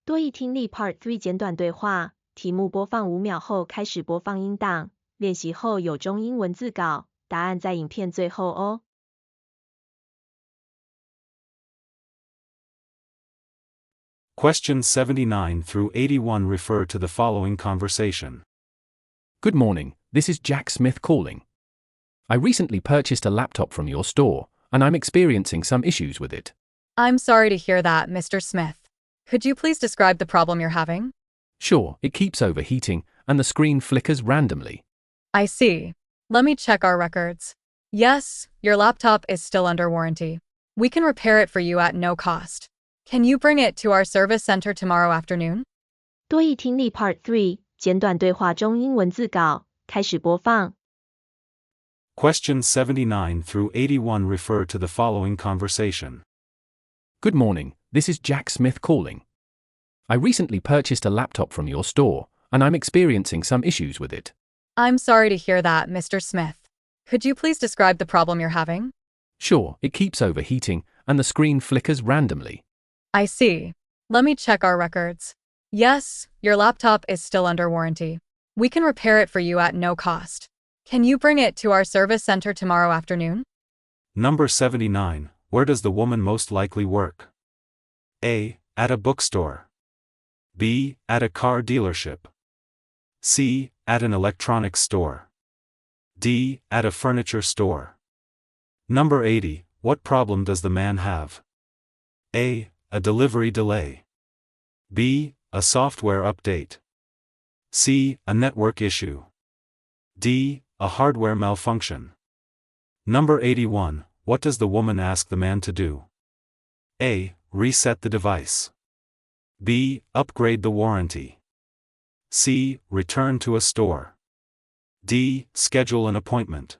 多益听力 Part 3简短对话，题目播放5秒后开始播放音档，练习后有中英文字稿，答案在影片最后哦。Questions 79 through 81 refer to the following conversation. Good morning, this is Jack Smith calling. I recently purchased a laptop from your store, and I'm experiencing some issues with it. I'm sorry to hear that, Mr. Smith. Could you please describe the problem you're having? Sure, it keeps overheating, and the screen flickers randomly. I see. Let me check our records. Yes, your laptop is still under warranty. We can repair it for you at no cost. Can you bring it to our service center tomorrow afternoon? 多益听力 Part 3简短对话中英文字稿开始播放。Questions 79 through 81 refer to the following conversation. Good morning, this is Jack Smith calling. I recently purchased a laptop from your store, and I'm experiencing some issues with it. I'm sorry to hear that, Mr. Smith. Could you please describe the problem you're having? Sure, it keeps overheating, and the screen flickers randomly. I see. Let me check our records. Yes, your laptop is still under warranty. We can repair it for you at no cost. Can you bring it to our service center tomorrow afternoon? Number 79. Where does the woman most likely work? A. At a bookstore. B. At a car dealership. C. At an electronics store. D. At a furniture store. Number 80. What problem does the man have? A. A delivery delay. B. A software update. C. A network issue. D. A hardware malfunction. Number 81. What does the woman ask the man to do? A. Reset the device. B. Upgrade the warranty. C. Return to a store. D. Schedule an appointment.